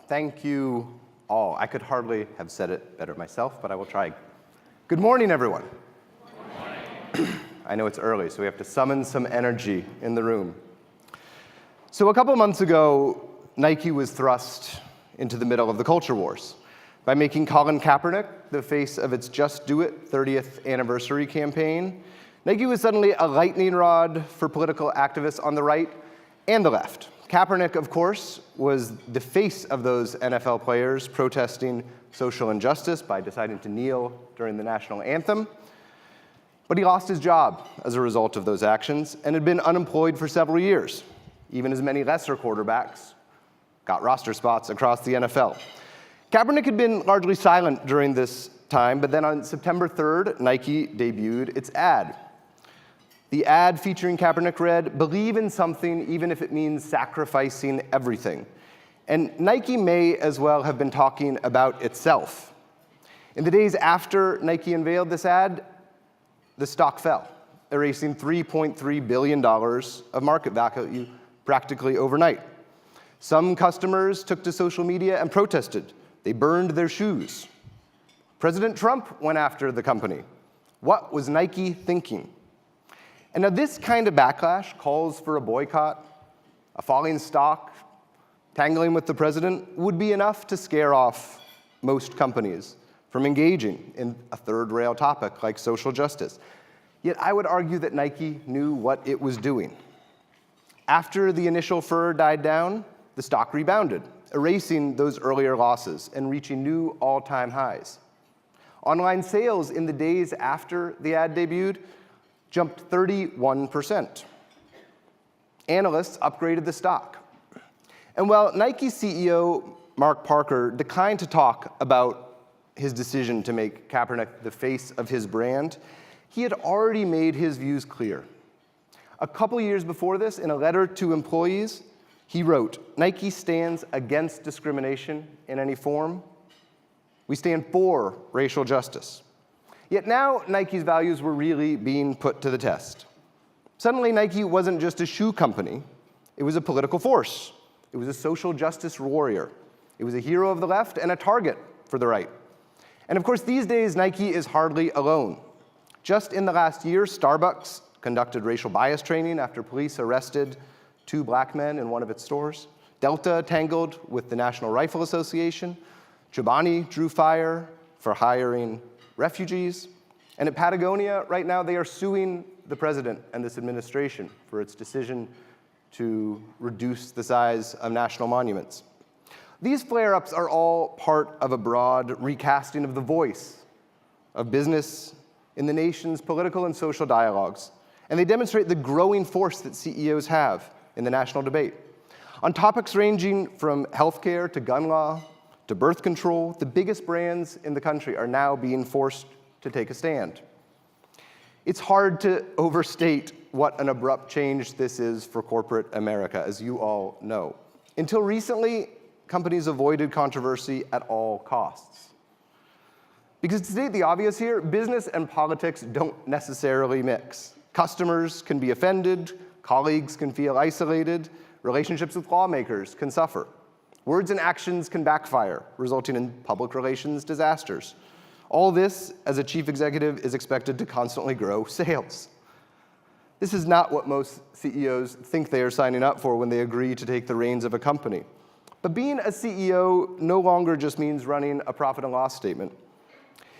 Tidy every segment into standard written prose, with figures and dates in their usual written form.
Thank you all. I could hardly have said it better myself, but I will try. Good morning, everyone. Good morning. I know it's early, so we have to summon some energy in the room. So a couple months ago, Nike was thrust into the middle of the culture wars by making Colin Kaepernick the face of its Just Do It 30th anniversary campaign. Nike was suddenly a lightning rod for political activists on the right and the left. Kaepernick, of course, was the face of those NFL players protesting social injustice by deciding to kneel during the national anthem. But he lost his job as a result of those actions and had been unemployed for several years. Even as many lesser quarterbacks got roster spots across the NFL. Kaepernick had been largely silent during this time, but then on September 3rd, Nike debuted its ad. The ad featuring Kaepernick read, "Believe in something even if it means sacrificing everything." And Nike may as well have been talking about itself. In the days after Nike unveiled this ad, the stock fell, erasing $3.3 billion of market value practically overnight. Some customers took to social media and protested. They burned their shoes. President Trump went after the company. What was Nike thinking? And now this kind of backlash calls for a boycott, a falling stock, tangling with the president would be enough to scare off most companies from engaging in a third-rail topic like social justice. Yet I would argue that Nike knew what it was doing. After the initial furor died down, the stock rebounded, erasing those earlier losses and reaching new all-time highs. Online sales in the days after the ad debuted jumped 31%. Analysts upgraded the stock. And while Nike CEO Mark Parker declined to talk about his decision to make Kaepernick the face of his brand, he had already made his views clear. A couple years before this, in a letter to employees, he wrote, "Nike stands against discrimination in any form. We stand for racial justice." Yet now, Nike's values were really being put to the test. Suddenly, Nike wasn't just a shoe company. It was a political force. It was a social justice warrior. It was a hero of the left and a target for the right. And of course, these days, Nike is hardly alone. Just in the last year, Starbucks conducted racial bias training after police arrested 2 black men in one of its stores. Delta tangled with the National Rifle Association. Chobani drew fire for hiring refugees. And at Patagonia, right now, they are suing the president and this administration for its decision to reduce the size of national monuments. These flare-ups are all part of a broad recasting of the voice of business in the nation's political and social dialogues. And they demonstrate the growing force that CEOs have in the national debate. On topics ranging from healthcare to gun law, to birth control, the biggest brands in the country are now being forced to take a stand. It's hard to overstate what an abrupt change this is for corporate America, as you all know. Until recently, companies avoided controversy at all costs. Because to state the obvious here, business and politics don't necessarily mix. Customers can be offended, colleagues can feel isolated, relationships with lawmakers can suffer. Words and actions can backfire, resulting in public relations disasters. All this, as a chief executive, is expected to constantly grow sales. This is not what most CEOs think they are signing up for when they agree to take the reins of a company. But being a CEO no longer just means running a profit and loss statement.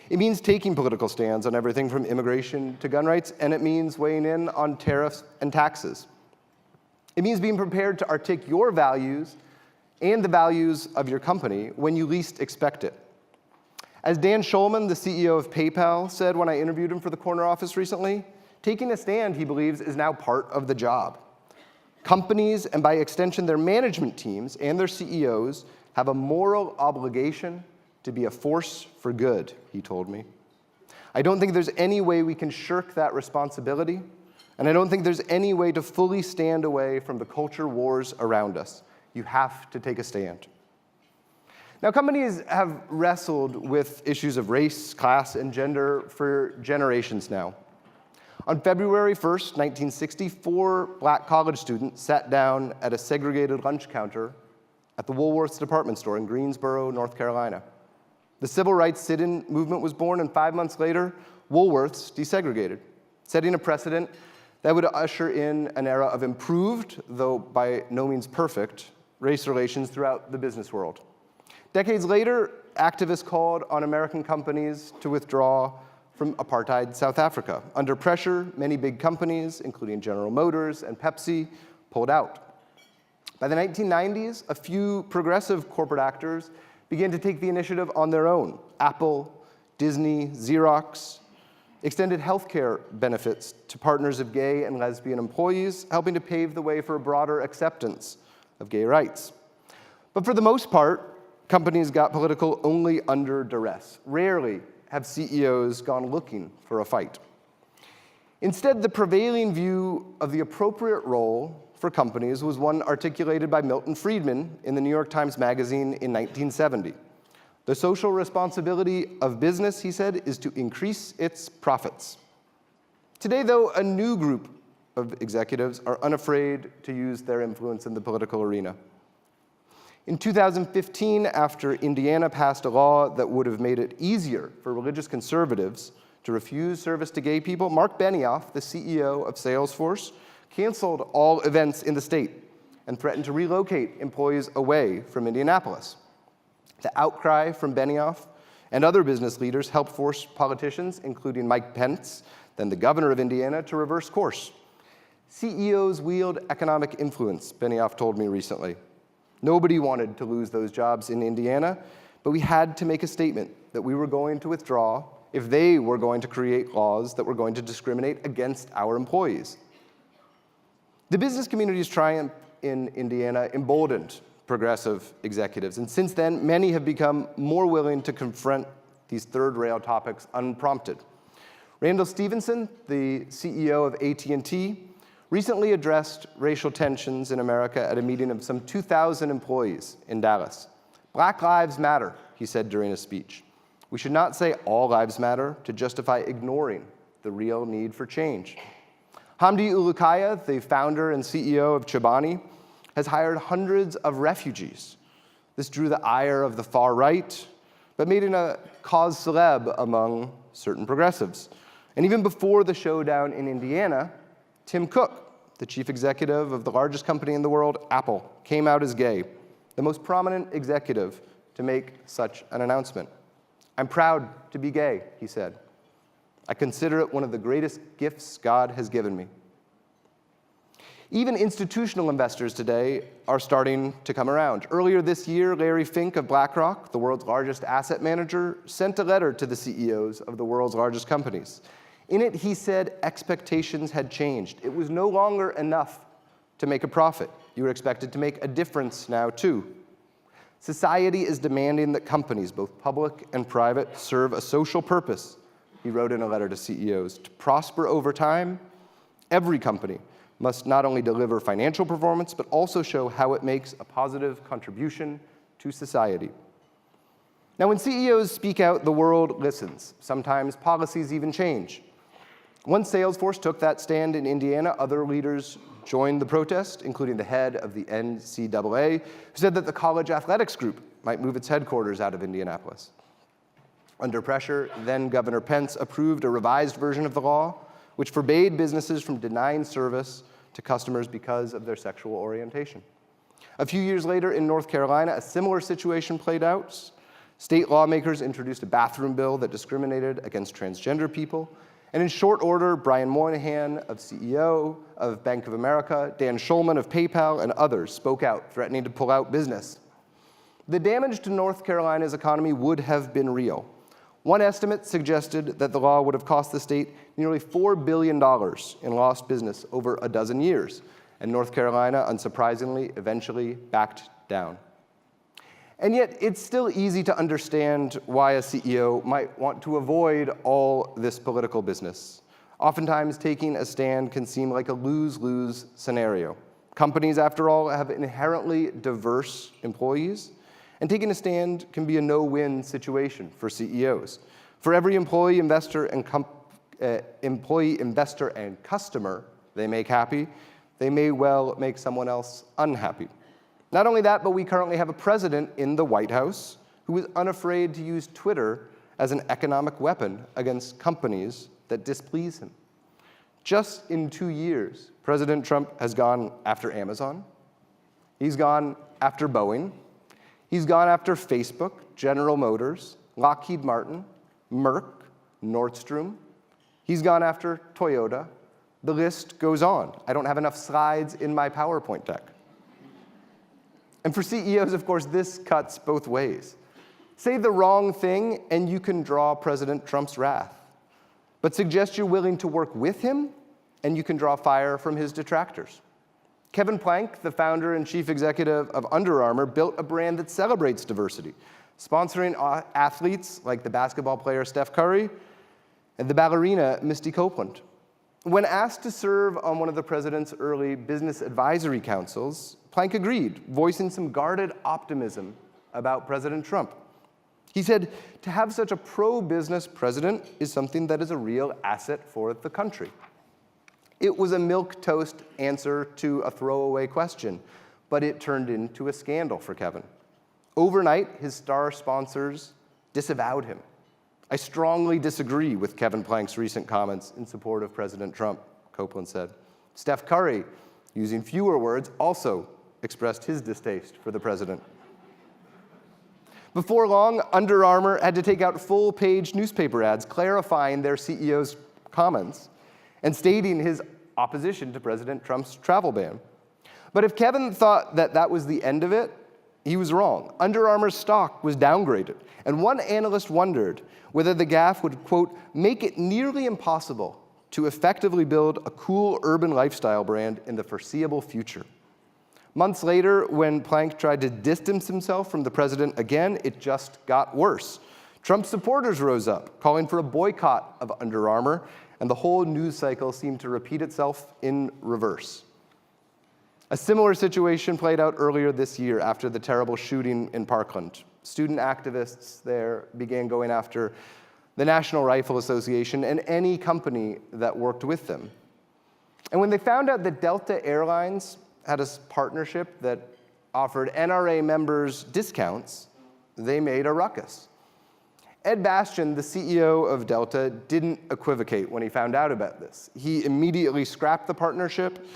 It means taking political stands on everything from immigration to gun rights, and it means weighing in on tariffs and taxes. It means being prepared to articulate your values and the values of your company when you least expect it. As Dan Schulman, the CEO of PayPal, said when I interviewed him for the corner office recently, taking a stand, he believes, is now part of the job. Companies, and by extension their management teams and their CEOs, have a moral obligation to be a force for good, he told me. I don't think there's any way we can shirk that responsibility, and I don't think there's any way to fully stand away from the culture wars around us. You have to take a stand. Now, companies have wrestled with issues of race, class, and gender for generations now. On February 1st, 1960, 4 black college students sat down at a segregated lunch counter at the Woolworth's department store in Greensboro, North Carolina. The civil rights sit-in movement was born, and 5 months later, Woolworths desegregated, setting a precedent that would usher in an era of improved, though by no means perfect, race relations throughout the business world. Decades later, activists called on American companies to withdraw from apartheid South Africa. Under pressure, many big companies, including General Motors and Pepsi, pulled out. By the 1990s, a few progressive corporate actors began to take the initiative on their own. Apple, Disney, Xerox extended healthcare benefits to partners of gay and lesbian employees, helping to pave the way for a broader acceptance of gay rights. But for the most part, companies got political only under duress. Rarely have CEOs gone looking for a fight. Instead, the prevailing view of the appropriate role for companies was one articulated by Milton Friedman in the New York Times Magazine in 1970. The social responsibility of business, he said, is to increase its profits. Today, though, a new group of executives are unafraid to use their influence in the political arena. In 2015, after Indiana passed a law that would have made it easier for religious conservatives to refuse service to gay people, Mark Benioff, the CEO of Salesforce, canceled all events in the state and threatened to relocate employees away from Indianapolis. The outcry from Benioff and other business leaders helped force politicians, including Mike Pence, then the governor of Indiana, to reverse course. CEOs wield economic influence, Benioff told me recently. Nobody wanted to lose those jobs in Indiana, but we had to make a statement that we were going to withdraw if they were going to create laws that were going to discriminate against our employees. The business community's triumph in Indiana emboldened progressive executives, and since then, many have become more willing to confront these third-rail topics unprompted. Randall Stephenson, the CEO of AT&T, recently addressed racial tensions in America at a meeting of some 2,000 employees in Dallas. Black lives matter, he said during a speech. We should not say all lives matter to justify ignoring the real need for change. Hamdi Ulukaya, the founder and CEO of Chobani, has hired hundreds of refugees. This drew the ire of the far right, but made it a cause célèbre among certain progressives. And even before the showdown in Indiana, Tim Cook, the chief executive of the largest company in the world, Apple, came out as gay, the most prominent executive to make such an announcement. I'm proud to be gay, he said. I consider it one of the greatest gifts God has given me. Even institutional investors today are starting to come around. Earlier this year, Larry Fink of BlackRock, the world's largest asset manager, sent a letter to the CEOs of the world's largest companies. In it, he said expectations had changed. It was no longer enough to make a profit. You were expected to make a difference now, too. Society is demanding that companies, both public and private, serve a social purpose, he wrote in a letter to CEOs. To prosper over time, every company must not only deliver financial performance, but also show how it makes a positive contribution to society. Now, when CEOs speak out, the world listens. Sometimes policies even change. Once Salesforce took that stand in Indiana, other leaders joined the protest, including the head of the NCAA, who said that the college athletics group might move its headquarters out of Indianapolis. Under pressure, then Governor Pence approved a revised version of the law, which forbade businesses from denying service to customers because of their sexual orientation. A few years later in North Carolina, a similar situation played out. State lawmakers introduced a bathroom bill that discriminated against transgender people. And in short order, Brian Moynihan, CEO of Bank of America, Dan Schulman of PayPal, and others spoke out, threatening to pull out business. The damage to North Carolina's economy would have been real. One estimate suggested that the law would have cost the state nearly $4 billion in lost business over a dozen years, and North Carolina, unsurprisingly, eventually backed down. And yet, it's still easy to understand why a CEO might want to avoid all this political business. Oftentimes, taking a stand can seem like a lose-lose scenario. Companies, after all, have inherently diverse employees, and taking a stand can be a no-win situation for CEOs. For every employee, investor, and customer they make happy, they may well make someone else unhappy. Not only that, but we currently have a president in the White House who is unafraid to use Twitter as an economic weapon against companies that displease him. Just in 2 years, President Trump has gone after Amazon. He's gone after Boeing. He's gone after Facebook, General Motors, Lockheed Martin, Merck, Nordstrom. He's gone after Toyota. The list goes on. I don't have enough slides in my PowerPoint deck. And for CEOs, of course, this cuts both ways. Say the wrong thing, and you can draw President Trump's wrath. But suggest you're willing to work with him, and you can draw fire from his detractors. Kevin Plank, the founder and chief executive of Under Armour, built a brand that celebrates diversity, sponsoring athletes like the basketball player Steph Curry and the ballerina Misty Copeland. When asked to serve on one of the president's early business advisory councils, Plank agreed, voicing some guarded optimism about President Trump. He said, to have such a pro-business president is something that is a real asset for the country. It was a milquetoast answer to a throwaway question, but it turned into a scandal for Kevin. Overnight, his star sponsors disavowed him. I strongly disagree with Kevin Plank's recent comments in support of President Trump, Copeland said. Steph Curry, using fewer words, also expressed his distaste for the president. Before long, Under Armour had to take out full-page newspaper ads clarifying their CEO's comments and stating his opposition to President Trump's travel ban. But if Kevin thought that that was the end of it, he was wrong. Under Armour's stock was downgraded, and one analyst wondered whether the gaffe would, quote, make it nearly impossible to effectively build a cool urban lifestyle brand in the foreseeable future. Months later, when Plank tried to distance himself from the president again, it just got worse. Trump supporters rose up, calling for a boycott of Under Armour, and the whole news cycle seemed to repeat itself in reverse. A similar situation played out earlier this year after the terrible shooting in Parkland. Student activists there began going after the National Rifle Association and any company that worked with them. And when they found out that Delta Airlines had a partnership that offered NRA members discounts, they made a ruckus. Ed Bastian, the CEO of Delta, didn't equivocate when he found out about this. He immediately scrapped the partnership,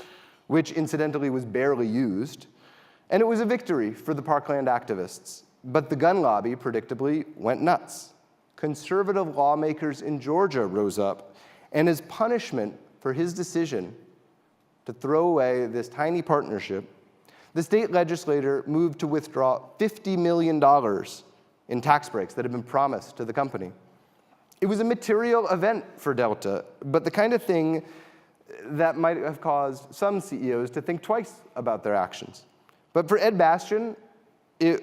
which incidentally was barely used, and it was a victory for the Parkland activists. But the gun lobby, predictably, went nuts. Conservative lawmakers in Georgia rose up, and as punishment for his decision to throw away this tiny partnership, the state legislature moved to withdraw $50 million in tax breaks that had been promised to the company. It was a material event for Delta, but the kind of thing that might have caused some CEOs to think twice about their actions. But for Ed Bastian, it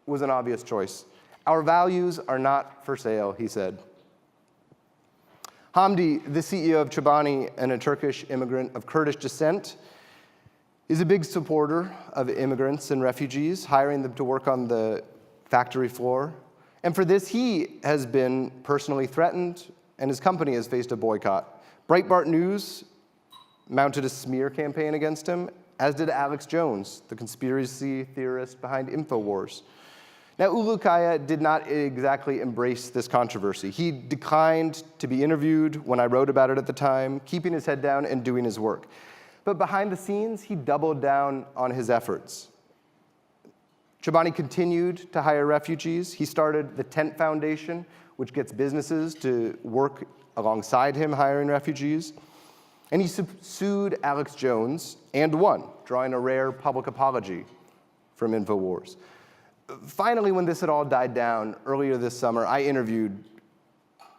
was an obvious choice. Our values are not for sale, he said. Hamdi, the CEO of Chobani and a Turkish immigrant of Kurdish descent, is a big supporter of immigrants and refugees, hiring them to work on the factory floor. And for this, he has been personally threatened, and his company has faced a boycott. Breitbart News mounted a smear campaign against him, as did Alex Jones, the conspiracy theorist behind InfoWars. Now, Ulu Kaya did not exactly embrace this controversy. He declined to be interviewed when I wrote about it at the time, keeping his head down and doing his work. But behind the scenes, he doubled down on his efforts. Chobani continued to hire refugees. He started the Tent Foundation, which gets businesses to work alongside him hiring refugees. And he sued Alex Jones and won, drawing a rare public apology from InfoWars. Finally, when this had all died down earlier this summer, I interviewed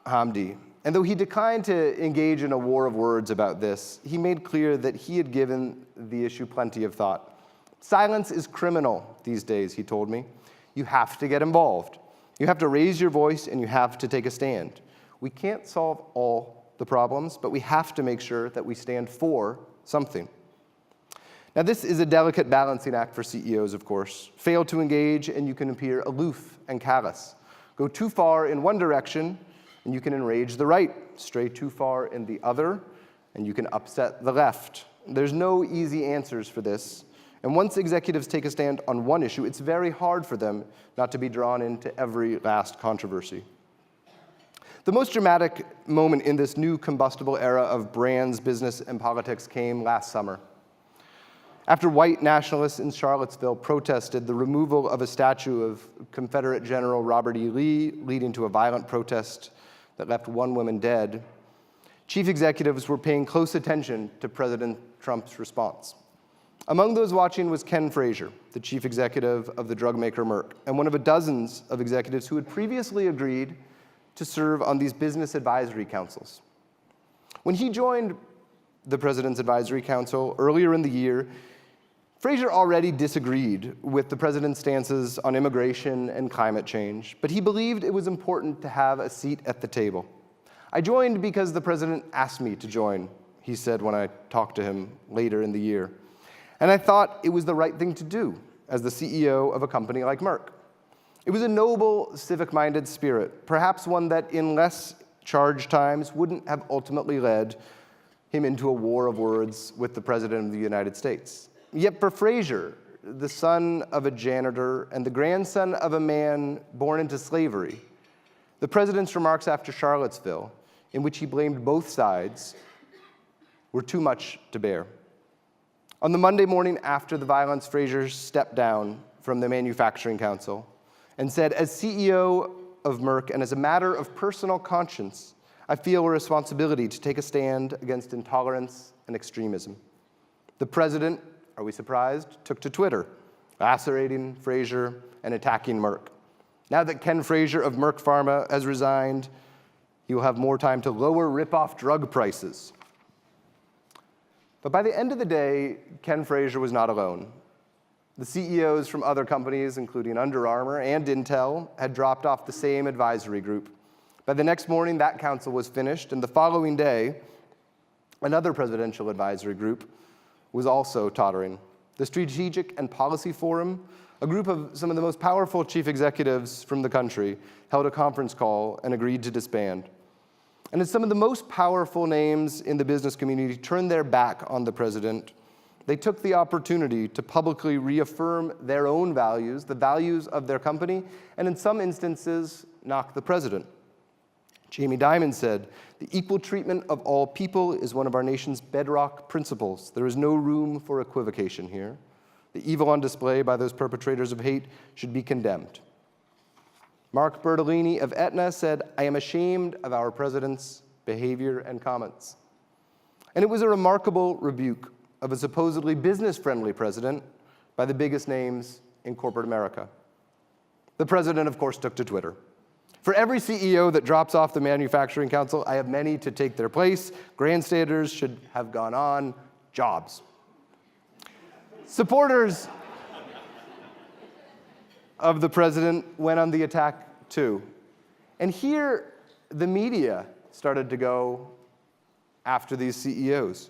Hamdi. And though he declined to engage in a war of words about this, he made clear that he had given the issue plenty of thought. Silence is criminal these days, he told me. You have to get involved. You have to raise your voice and you have to take a stand. We can't solve all the problems, but we have to make sure that we stand for something. Now, this is a delicate balancing act for CEOs, of course. Fail to engage, and you can appear aloof and callous. Go too far in one direction, and you can enrage the right. Stray too far in the other, and you can upset the left. There's no easy answers for this, And once executives take a stand on one issue, it's very hard for them not to be drawn into every last controversy. The most dramatic moment in this new combustible era of brands, business, and politics came last summer. After white nationalists in Charlottesville protested the removal of a statue of Confederate General Robert E. Lee, leading to a violent protest that left one woman dead, chief executives were paying close attention to President Trump's response. Among those watching was Ken Frazier, the chief executive of the drug maker Merck, and one of dozens of executives who had previously agreed to serve on these business advisory councils. When he joined the President's Advisory Council earlier in the year, Frazier already disagreed with the President's stances on immigration and climate change, but he believed it was important to have a seat at the table. "I joined because the President asked me to join," he said when I talked to him later in the year. "And I thought it was the right thing to do as the CEO of a company like Merck." It was a noble, civic-minded spirit, perhaps one that in less charged times wouldn't have ultimately led him into a war of words with the President of the United States. Yet for Frazier, the son of a janitor and the grandson of a man born into slavery, the President's remarks after Charlottesville, in which he blamed both sides, were too much to bear. On the Monday morning after the violence, Frazier stepped down from the Manufacturing Council and said, "As CEO of Merck and as a matter of personal conscience, I feel a responsibility to take a stand against intolerance and extremism." The President, are we surprised, took to Twitter, lacerating Frazier and attacking Merck. Now that Ken Frazier of Merck Pharma has resigned, he will have more time to lower rip-off drug prices. But by the end of the day, Ken Frazier was not alone. The CEOs from other companies, including Under Armour and Intel, had dropped off the same advisory group. By the next morning, that council was finished, and the following day, another presidential advisory group was also tottering. The Strategic and Policy Forum, a group of some of the most powerful chief executives from the country, held a conference call and agreed to disband. And as some of the most powerful names in the business community turned their back on the president, they took the opportunity to publicly reaffirm their own values, the values of their company, and in some instances, knock the president. Jamie Dimon said, "The equal treatment of all people is one of our nation's bedrock principles. There is no room for equivocation here. The evil on display by those perpetrators of hate should be condemned." Mark Bertolini of Aetna said, "I am ashamed of our president's behavior and comments." And it was a remarkable rebuke of a supposedly business-friendly president by the biggest names in corporate America. The president, of course, took to Twitter. "For every CEO that drops off the Manufacturing Council, I have many to take their place. Grandstanders should have gone on jobs." Supporters of the president went on the attack too. And here, the media started to go after these CEOs.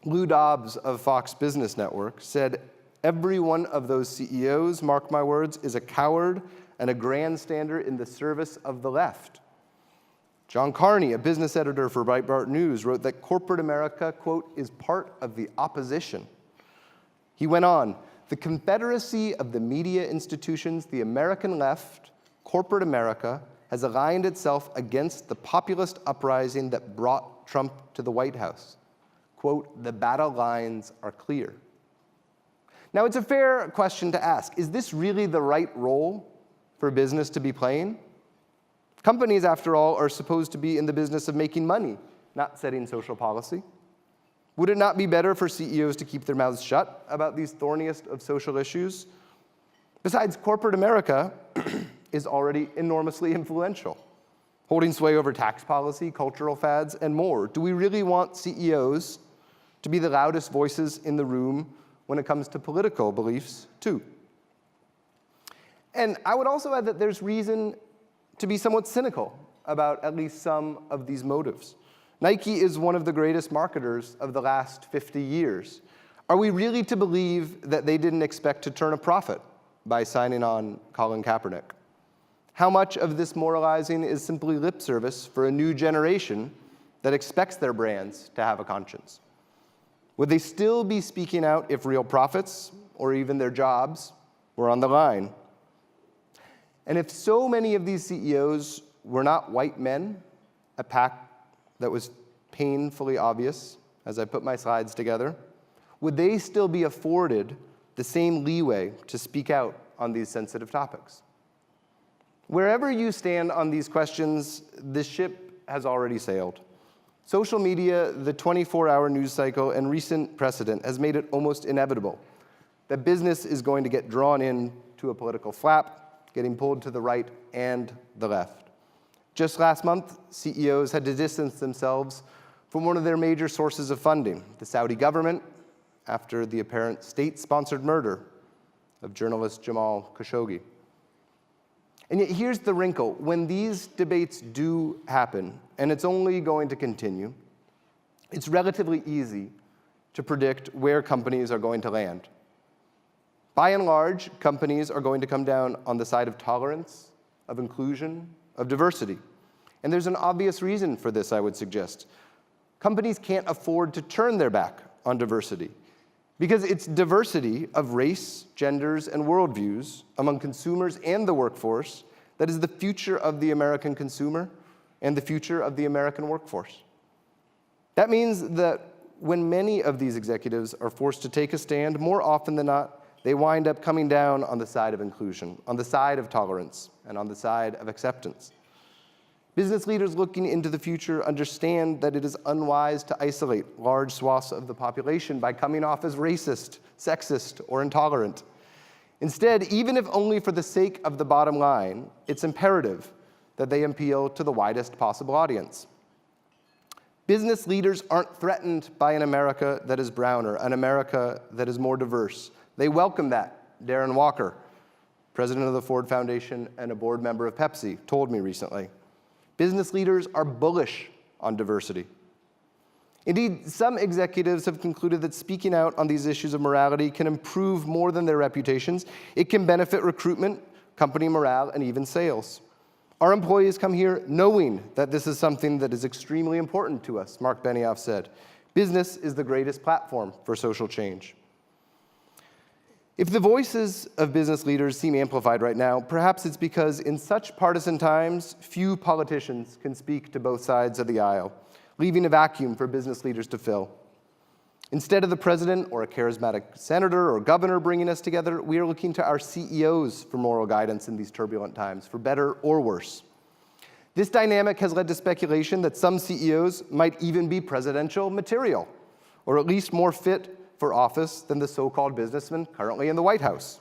Lou Dobbs of Fox Business Network said, "Every one of those CEOs, mark my words, is a coward and a grandstander in the service of the left." John Carney, a business editor for Breitbart News, wrote that corporate America, quote, "is part of the opposition." He went on, "The confederacy of the media institutions, the American left, corporate America, has aligned itself against the populist uprising that brought Trump to the White House. Quote, the battle lines are clear." Now, it's a fair question to ask. Is this really the right role for business to be playing? Companies, after all, are supposed to be in the business of making money, not setting social policy. Would it not be better for CEOs to keep their mouths shut about these thorniest of social issues? Besides, corporate America is already enormously influential, holding sway over tax policy, cultural fads, and more. Do we really want CEOs to be the loudest voices in the room when it comes to political beliefs, too? And I would also add that there's reason to be somewhat cynical about at least some of these motives. Nike is one of the greatest marketers of the last 50 years. Are we really to believe that they didn't expect to turn a profit by signing on Colin Kaepernick? How much of this moralizing is simply lip service for a new generation that expects their brands to have a conscience? Would they still be speaking out if real profits or even their jobs were on the line? And if so many of these CEOs were not white men, a pact that was painfully obvious as I put my slides together, would they still be afforded the same leeway to speak out on these sensitive topics? Wherever you stand on these questions, this ship has already sailed. Social media, the 24-hour news cycle, and recent precedent has made it almost inevitable that business is going to get drawn into a political flap, getting pulled to the right and the left. Just last month, CEOs had to distance themselves from one of their major sources of funding, the Saudi government, after the apparent state-sponsored murder of journalist Jamal Khashoggi. And yet here's the wrinkle. When these debates do happen, and it's only going to continue, it's relatively easy to predict where companies are going to land. By and large, companies are going to come down on the side of tolerance, of inclusion, of diversity. And there's an obvious reason for this, I would suggest. Companies can't afford to turn their back on diversity, because it's diversity of race, genders, and worldviews among consumers and the workforce that is the future of the American consumer and the future of the American workforce. That means that when many of these executives are forced to take a stand, more often than not, they wind up coming down on the side of inclusion, on the side of tolerance, and on the side of acceptance. Business leaders looking into the future understand that it is unwise to isolate large swaths of the population by coming off as racist, sexist, or intolerant. Instead, even if only for the sake of the bottom line, it's imperative that they appeal to the widest possible audience. Business leaders aren't threatened by an America that is browner, an America that is more diverse. They welcome that, Darren Walker, president of the Ford Foundation and a board member of Pepsi, told me recently. Business leaders are bullish on diversity. Indeed, some executives have concluded that speaking out on these issues of morality can improve more than their reputations. It can benefit recruitment, company morale, and even sales. Our employees come here knowing that this is something that is extremely important to us, Mark Benioff said. Business is the greatest platform for social change. If the voices of business leaders seem amplified right now, perhaps it's because in such partisan times, few politicians can speak to both sides of the aisle, leaving a vacuum for business leaders to fill. Instead of the president or a charismatic senator or governor bringing us together, we are looking to our CEOs for moral guidance in these turbulent times, for better or worse. This dynamic has led to speculation that some CEOs might even be presidential material, or at least more fit for office than the so-called businessman currently in the White House.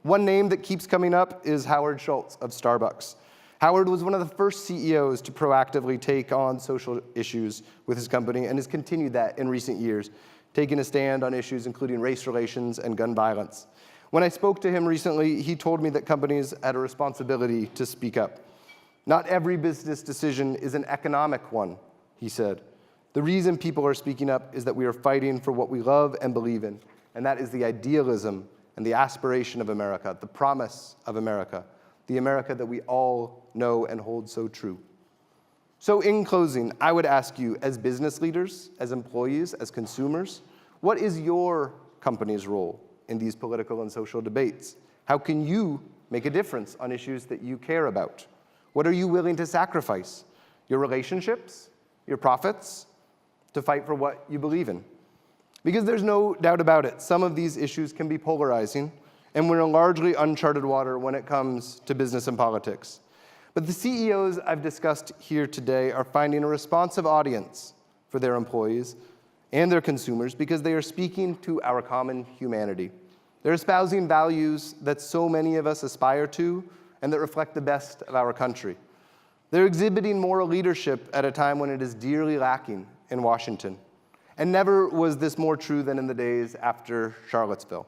One name that keeps coming up is Howard Schultz of Starbucks. Howard was one of the first CEOs to proactively take on social issues with his company and has continued that in recent years, taking a stand on issues including race relations and gun violence. When I spoke to him recently, he told me that companies had a responsibility to speak up. Not every business decision is an economic one, he said. The reason people are speaking up is that we are fighting for what we love and believe in, and that is the idealism and the aspiration of America, the promise of America, the America that we all know and hold so true. So in closing, I would ask you, as business leaders, as employees, as consumers, what is your company's role in these political and social debates? How can you make a difference on issues that you care about? What are you willing to sacrifice? Your relationships? Your profits? To fight for what you believe in? Because there's no doubt about it, some of these issues can be polarizing, and we're in largely uncharted water when it comes to business and politics. But the CEOs I've discussed here today are finding a responsive audience for their employees and their consumers because they are speaking to our common humanity. They're espousing values that so many of us aspire to and that reflect the best of our country. They're exhibiting moral leadership at a time when it is dearly lacking in Washington. And never was this more true than in the days after Charlottesville,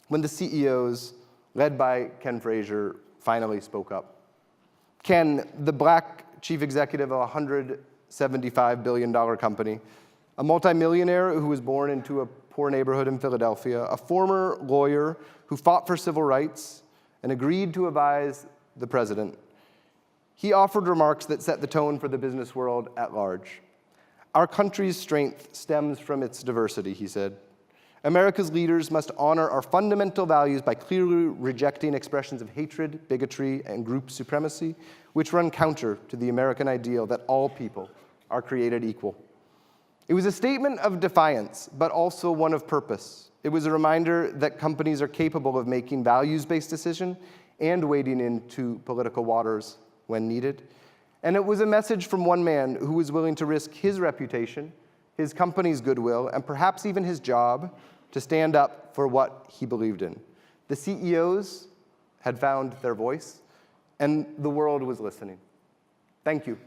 when the CEOs, led by Ken Frazier, finally spoke up. Ken, the black chief executive of a $175 billion company, a multimillionaire who was born into a poor neighborhood in Philadelphia, a former lawyer who fought for civil rights and agreed to advise the president. He offered remarks that set the tone for the business world at large. Our country's strength stems from its diversity, he said. America's leaders must honor our fundamental values by clearly rejecting expressions of hatred, bigotry, and group supremacy, which run counter to the American ideal that all people are created equal. It was a statement of defiance, but also one of purpose. It was a reminder that companies are capable of making values-based decisions and wading into political waters when needed. And it was a message from one man who was willing to risk his reputation, his company's goodwill, and perhaps even his job to stand up for what he believed in. The CEOs had found their voice, and the world was listening. Thank you.